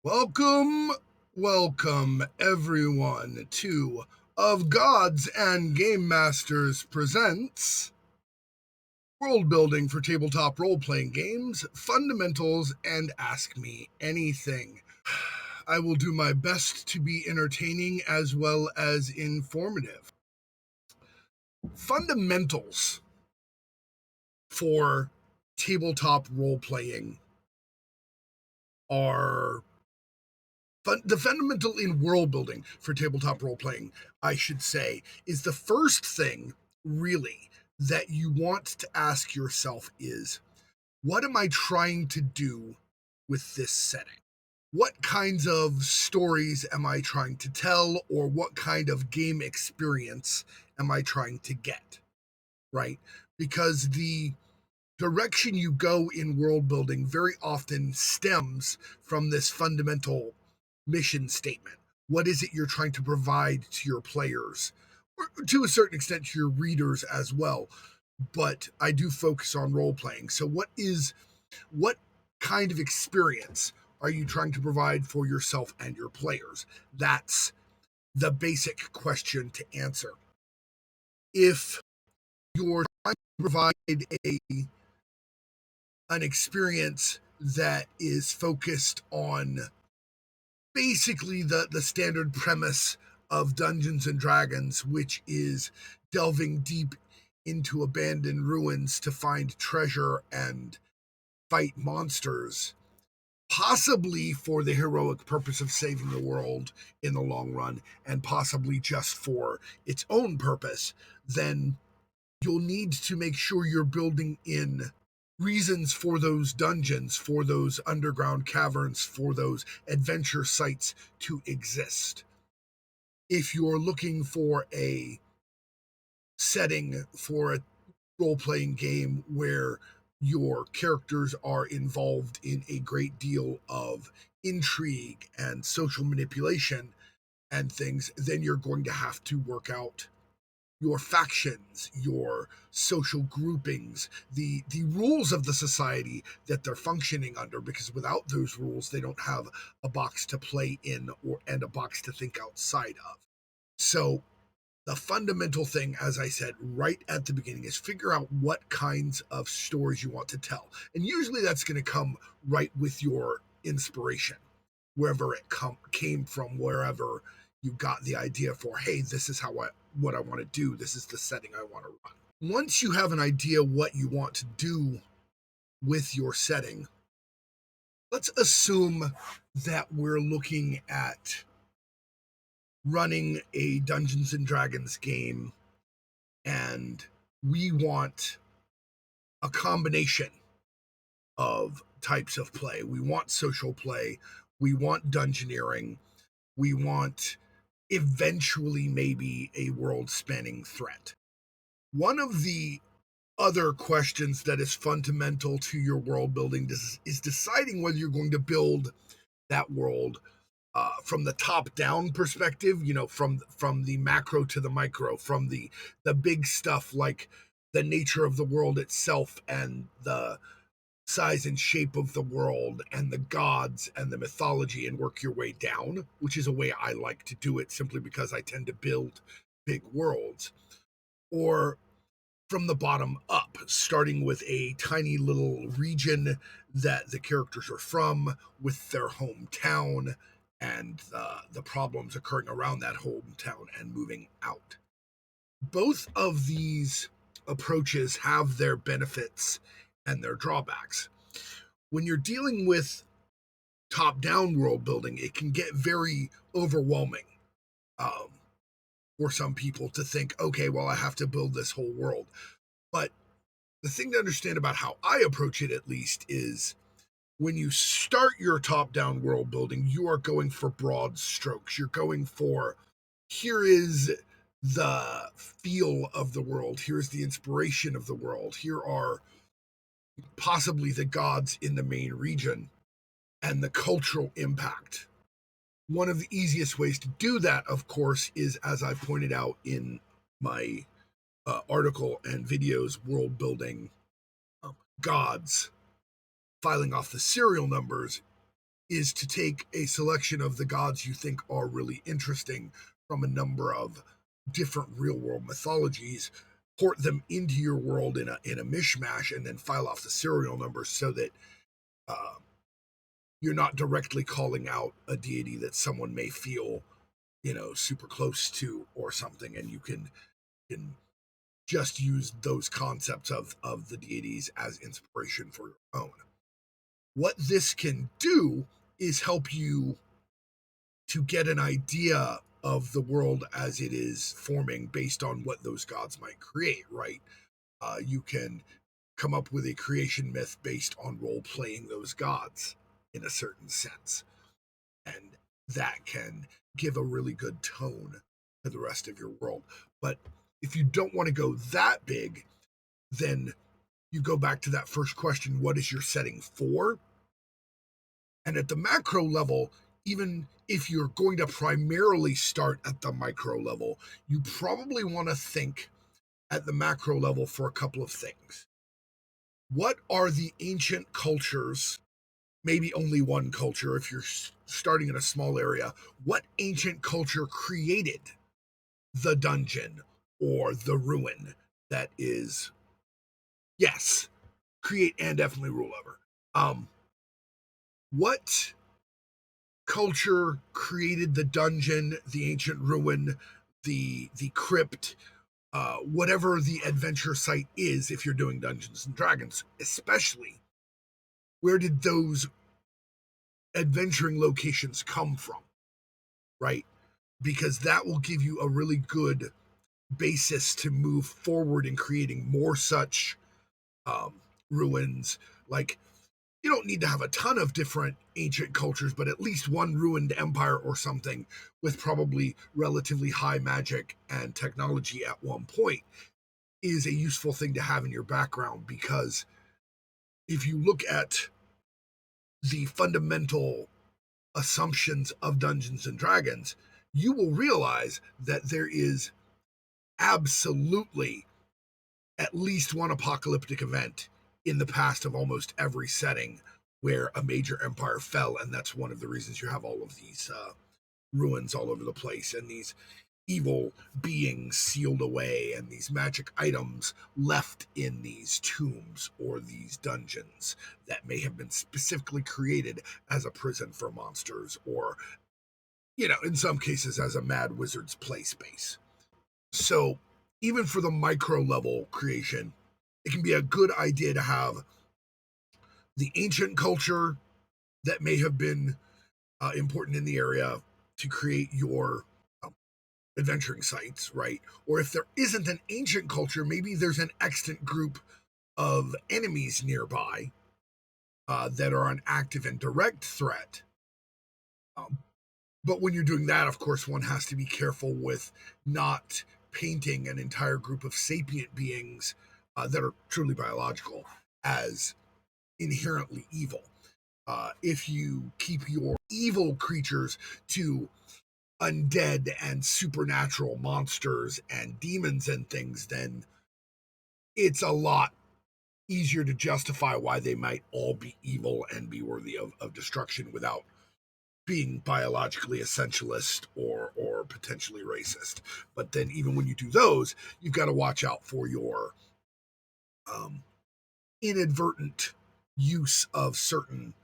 Welcome, welcome everyone to Of Gods and Game Masters presents World Building for Tabletop Role Playing Games, Fundamentals, and Ask Me Anything. I will do my best to be entertaining as well as informative. Fundamentals for tabletop role playing are the fundamental in world building for tabletop role playing, I should say, is the first thing really that you want to ask yourself is, what am I trying to do with this setting? What kinds of stories am I trying to tell, or what kind of game experience am I trying to get? Right? Because the direction you go in world building very often stems from this fundamental mission statement. What is it you're trying to provide to your players, or to a certain extent to your readers as well? But I do focus on role playing. So what kind of experience are you trying to provide for yourself and your players? That's the basic question to answer. If you're trying to provide a an experience that is focused on basically the standard premise of Dungeons and Dragons, which is delving deep into abandoned ruins to find treasure and fight monsters, possibly for the heroic purpose of saving the world in the long run, and possibly just for its own purpose, then you'll need to make sure you're building in reasons for those dungeons, for those underground caverns, for those adventure sites to exist. If you're looking for a setting for a role playing game where your characters are involved in a great deal of intrigue and social manipulation and things, then you're going to have to work out your factions, your social groupings, the rules of the society that they're functioning under, because without those rules, they don't have a box to play in or and a box to think outside of. So the fundamental thing, as I said right at the beginning, is figure out what kinds of stories you want to tell. And usually that's going to come right with your inspiration, wherever it came from, wherever you got the idea for, hey, this is what I want to do. This is the setting I want to run. Once you have an idea what you want to do with your setting, let's assume that we're looking at running a Dungeons and Dragons game and we want a combination of types of play. We want social play, we want dungeoneering, we want eventually maybe a world spanning threat. One of the other questions that is fundamental to your world building is deciding whether you're going to build that world from the top down perspective, from the macro to the micro, from the big stuff like the nature of the world itself and the size and shape of the world and the gods and the mythology, and work your way down, which is a way I like to do it simply because I tend to build big worlds. Or from the bottom up, starting with a tiny little region that the characters are from, with their hometown and the problems occurring around that hometown and moving out. Both of these approaches have their benefits and their drawbacks. When you're dealing with top down world building, it can get very overwhelming um, for some people to think, okay, well, I have to build this whole world. But the thing to understand about how I approach it, at least, is when you start your top down world building, you are going for broad strokes. You're going for, here is the feel of the world, here's the inspiration of the world, here are possibly the gods in the main region and the cultural impact. One of the easiest ways to do that, of course, is, as I pointed out in my article and videos, world building gods, filing off the serial numbers is to take a selection of the gods you think are really interesting from a number of different real world mythologies, port them into your world in a mishmash, and then file off the serial numbers so that uh, you're not directly calling out a deity that someone may feel, super close to or something, and you can just use those concepts of the deities as inspiration for your own. What this can do is help you to get an idea of the world as it is forming based on what those gods might create, right? You can come up with a creation myth based on role playing those gods in a certain sense. And that can give a really good tone to the rest of your world. But if you don't want to go that big, then you go back to that first question: what is your setting for? And at the macro level, even if you're going to primarily start at the micro level, you probably want to think at the macro level for a couple of things. What are the ancient cultures? Maybe only one culture if you're starting in a small area. What ancient culture created the dungeon or the ruin that is, yes, create and definitely rule over? What culture created the dungeon, the ancient ruin, the crypt, whatever the adventure site is? If you're doing Dungeons and Dragons, especially, where did those adventuring locations come from, right? Because that will give you a really good basis to move forward in creating more such um, ruins. Like, you don't need to have a ton of different ancient cultures, but at least one ruined empire or something with probably relatively high magic and technology at one point is a useful thing to have in your background. Because if you look at the fundamental assumptions of Dungeons and Dragons, you will realize that there is absolutely at least one apocalyptic event in the past of almost every setting where a major empire fell, and that's one of the reasons you have all of these ruins all over the place and these evil beings sealed away and these magic items left in these tombs or these dungeons that may have been specifically created as a prison for monsters, or in some cases as a mad wizard's play space. So even for the micro level creation, it can be a good idea to have the ancient culture that may have been important in the area to create your adventuring sites, right? Or if there isn't an ancient culture, maybe there's an extant group of enemies nearby that are an active and direct threat. Um, but when you're doing that, of course, one has to be careful with not painting an entire group of sapient beings that are truly biological as inherently evil. If you keep your evil creatures to undead and supernatural monsters and demons and things, then it's a lot easier to justify why they might all be evil and be worthy of destruction without being biologically essentialist or potentially racist. But then even when you do those, you've got to watch out for your um, inadvertent use of certain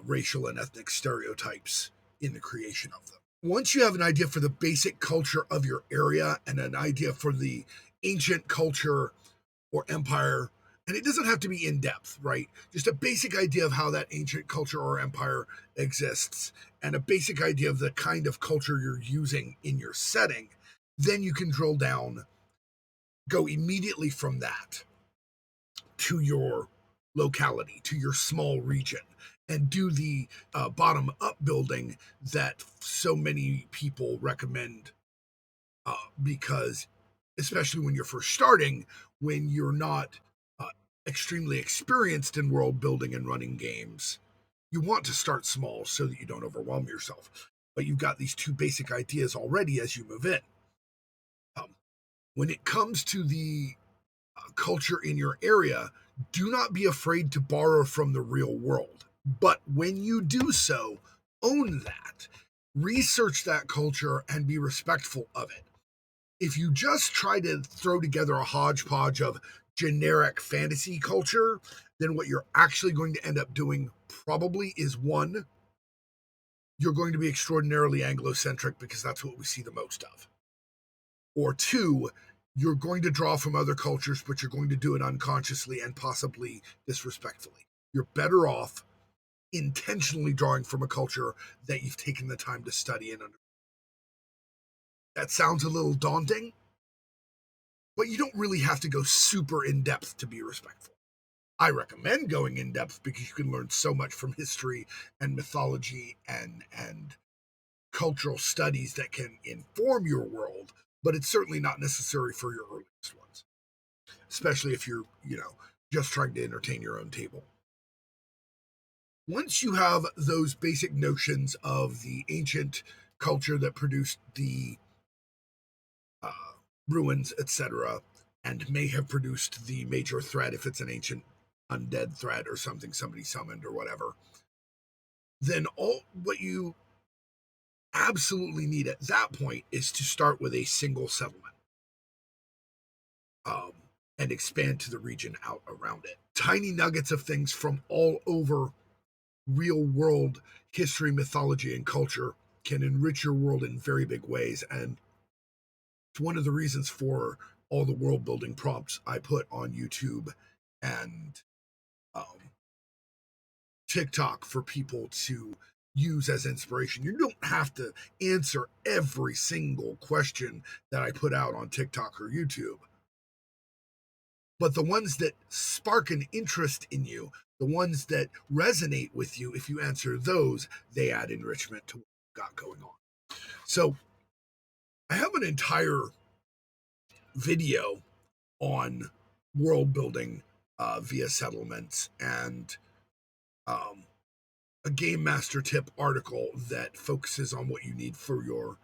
racial and ethnic stereotypes in the creation of them. Once you have an idea for the basic culture of your area and an idea for the ancient culture or empire, and it doesn't have to be in depth, right? Just a basic idea of how that ancient culture or empire exists and a basic idea of the kind of culture you're using in your setting, then you can drill down, go immediately from that to your locality, to your small region, and do the bottom up building that so many people recommend. Because, especially when you're first starting, when you're not uh, extremely experienced in world building and running games, you want to start small so that you don't overwhelm yourself. But you've got these two basic ideas already as you move in. Um, when it comes to the culture in your area, do not be afraid to borrow from the real world. But when you do so, own that, research that culture, and be respectful of it. If you just try to throw together a hodgepodge of generic fantasy culture, then what you're actually going to end up doing probably is one, you're going to be extraordinarily Anglocentric because that's what we see the most of. Or two, you're going to draw from other cultures, but you're going to do it unconsciously and possibly disrespectfully. You're better off intentionally drawing from a culture that you've taken the time to study and understand. That sounds a little daunting, but you don't really have to go super in depth to be respectful. I recommend going in depth because you can learn so much from history and mythology and cultural studies that can inform your world, but it's certainly not necessary for your earliest ones, especially if you're, just trying to entertain your own table. Once you have those basic notions of the ancient culture that produced the uh, ruins, etc., and may have produced the major threat if it's an ancient undead threat or something somebody summoned or whatever, then all what you absolutely need at that point is to start with a single settlement, um, and expand to the region out around it. Tiny nuggets of things from all over real world history, mythology, and culture can enrich your world in very big ways. And it's one of the reasons for all the world building prompts I put on YouTube and um, TikTok for people to use as inspiration. You don't have to answer every single question that I put out on TikTok or YouTube, but the ones that spark an interest in you, the ones that resonate with you, if you answer those, they add enrichment to what you've got going on. So I have an entire video on world building via settlements and um, a game master tip article that focuses on what you need for your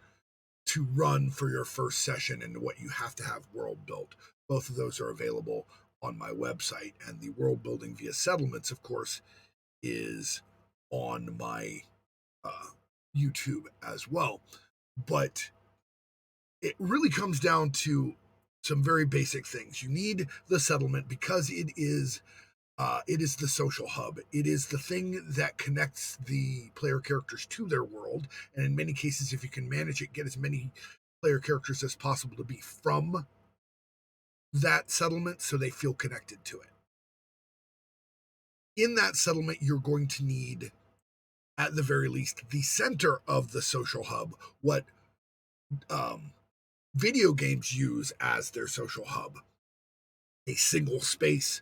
to run for your first session and what you have to have world built. Both of those are available on my website, and the world building via settlements, of course, is on my uh, YouTube as well. But it really comes down to some very basic things. You need the settlement because it is the social hub. It is the thing that connects the player characters to their world. And in many cases, if you can manage it, get as many player characters as possible to be from that settlement so they feel connected to it. In that settlement, you're going to need, at the very least, the center of the social hub, what um, video games use as their social hub, a single space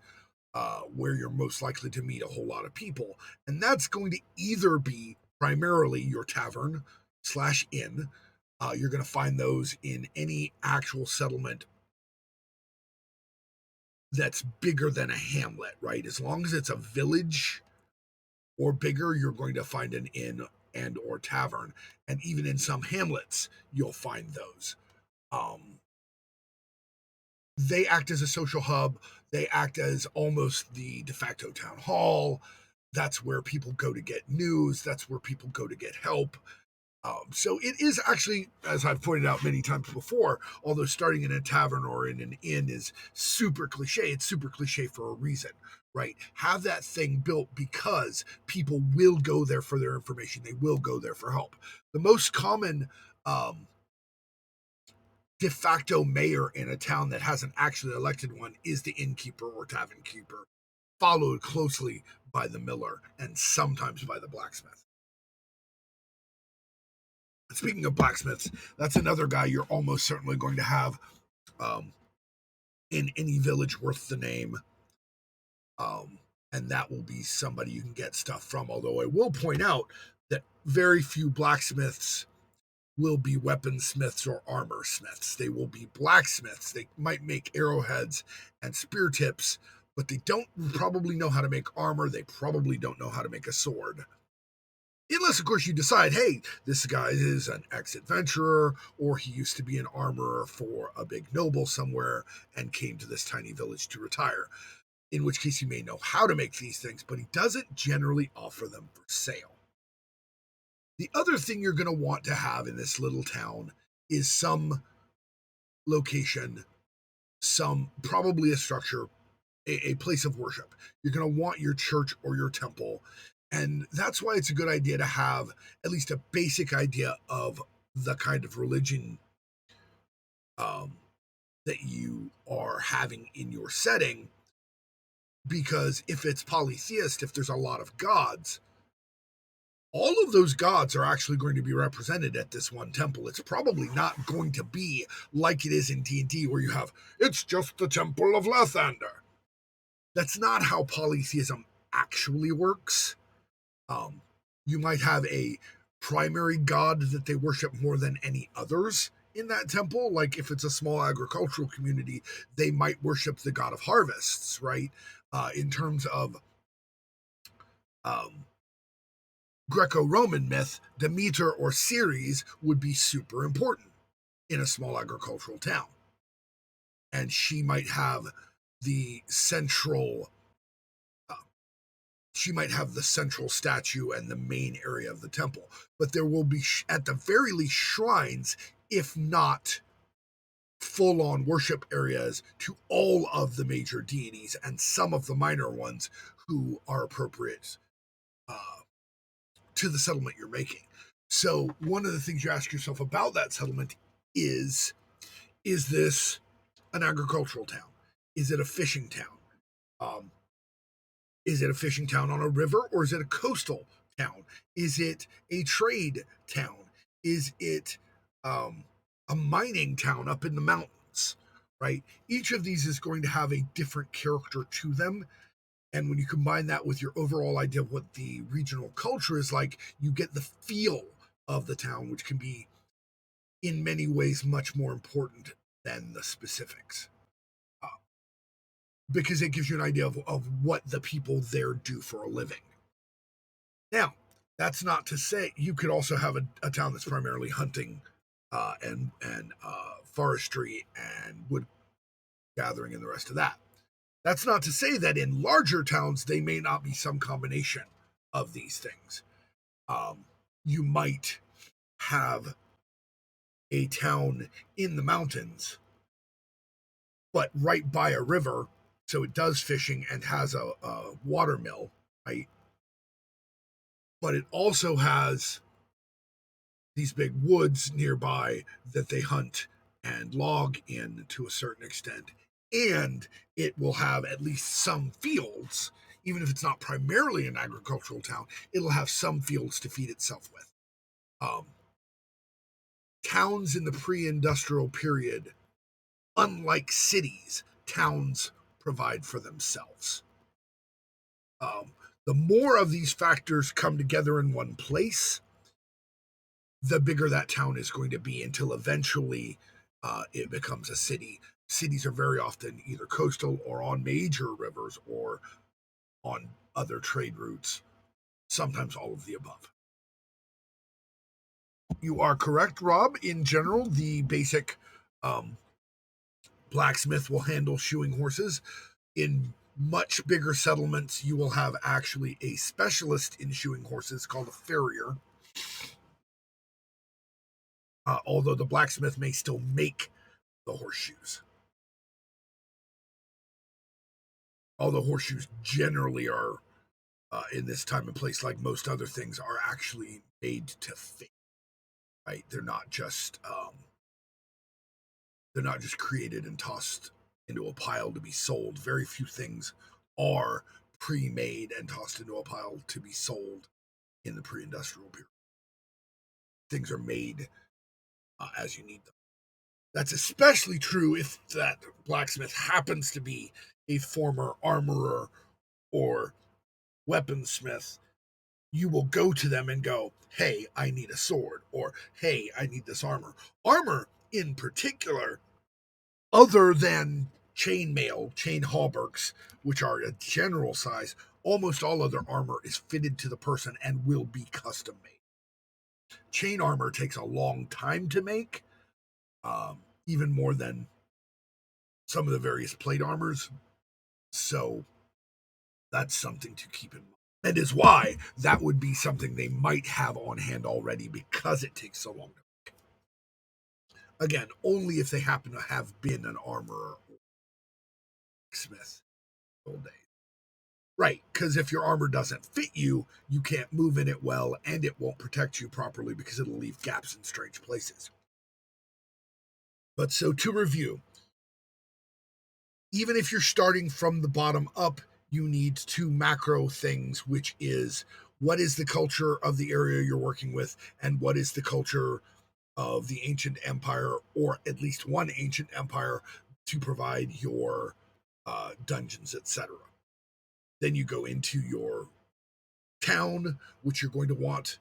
where you're most likely to meet a whole lot of people. And that's going to either be primarily your tavern slash inn. You're going to find those in any actual settlement that's bigger than a hamlet, right? As long as it's a village or bigger, you're going to find an inn and or tavern. And even in some hamlets, you'll find those. Um, they act as a social hub. They act as almost the de facto town hall. That's where people go to get news. That's where people go to get help. So it is actually, as I've pointed out many times before, although starting in a tavern or in an inn is super cliche, it's super cliche for a reason, right? Have that thing built because people will go there for their information. They will go there for help. The most common um, de facto mayor in a town that hasn't actually elected one is the innkeeper or tavern keeper, followed closely by the miller and sometimes by the blacksmith. Speaking of blacksmiths, that's another guy you're almost certainly going to have um, in any village worth the name. And that will be somebody you can get stuff from. Although I will point out that very few blacksmiths will be weaponsmiths or armor smiths. They will be blacksmiths. They might make arrowheads and spear tips, but they don't probably know how to make armor. They probably don't know how to make a sword. Unless, of course, you decide, hey, this guy is an ex-adventurer, or he used to be an armorer for a big noble somewhere and came to this tiny village to retire. in which case you may know how to make these things, but he doesn't generally offer them for sale. The other thing you're going to want to have in this little town is some location, some probably a structure, a place of worship. You're going to want your church or your temple. And that's why it's a good idea to have at least a basic idea of the kind of religion um, that you are having in your setting. Because if it's polytheist, if there's a lot of gods, all of those gods are actually going to be represented at this one temple. It's probably not going to be like it is in D&D where you have, it's just the Temple of Lathander. That's not how polytheism actually works. You might have a primary god that they worship more than any others in that temple. Like if it's a small agricultural community, they might worship the god of harvests, right? In terms of um, Greco-Roman myth, Demeter or Ceres would be super important in a small agricultural town. And she might have the central statue and the main area of the temple. But there will be, at the very least, shrines, if not full-on worship areas to all of the major deities and some of the minor ones who are appropriate to the settlement you're making. So one of the things you ask yourself about that settlement is this an agricultural town? Is it a fishing town? Is it a fishing town on a river, or is it a coastal town? Is it a trade town? Is it a mining town up in the mountains? Right? Each of these is going to have a different character to them. And when you combine that with your overall idea of what the regional culture is like, you get the feel of the town, which can be in many ways much more important than the specifics. Because it gives you an idea of what the people there do for a living. Now, that's not to say you could also have a town that's primarily hunting and forestry and wood gathering and the rest of that. That's not to say that in larger towns they may not be some combination of these things. You might have a town in the mountains, but right by a river, so it does fishing and has a water mill, right? But it also has these big woods nearby that they hunt and log in to a certain extent. And it will have at least some fields, even if it's not primarily an agricultural town, it'll have some fields to feed itself with. Towns in the pre-industrial period, unlike cities, towns provide for themselves. The more of these factors come together in one place, the bigger that town is going to be until eventually it becomes a city. Cities are very often either coastal or on major rivers or on other trade routes, sometimes all of the above. You are correct, Rob. In general, the basic blacksmith will handle shoeing horses. In much bigger settlements, you will have actually a specialist in shoeing horses called a farrier. Although the blacksmith may still make the horseshoes. Although horseshoes generally are, in this time and place, like most other things, are actually made to fit. Right? They're not just created and tossed into a pile to be sold. Very few things are pre-made and tossed into a pile to be sold in the pre-industrial period. Things are made as you need them. That's especially true if that blacksmith happens to be a former armorer or weaponsmith. You will go to them and go, hey, I need a sword, or hey, I need this armor. Armor, in particular, other than chainmail, chain hauberks, which are a general size, almost all other armor is fitted to the person and will be custom made. Chain armor takes a long time to make, even more than some of the various plate armors. So That's something to keep in mind. And is why that would be something they might have on hand already because it takes so long. Again, only if they happen to have been an armorer or smith old days. Right, because if your armor doesn't fit you, you can't move in it well, and it won't protect you properly because it'll leave gaps in strange places. But so to review, even if you're starting from the bottom up, you need two macro things, which is what is the culture of the area you're working with, and what is the culture of the ancient empire, or at least one ancient empire, to provide your dungeons, etc. Then you go into your town, which you're going to want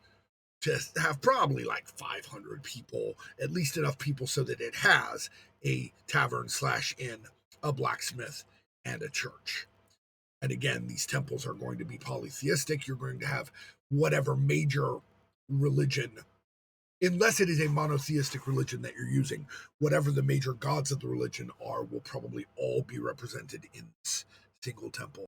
to have probably like 500 people, at least enough people so that it has a tavern / inn, a blacksmith, and a church. And again, these temples are going to be polytheistic. You're going to have whatever major religion, unless it is a monotheistic religion that you're using, whatever the major gods of the religion are, will probably all be represented in this single temple.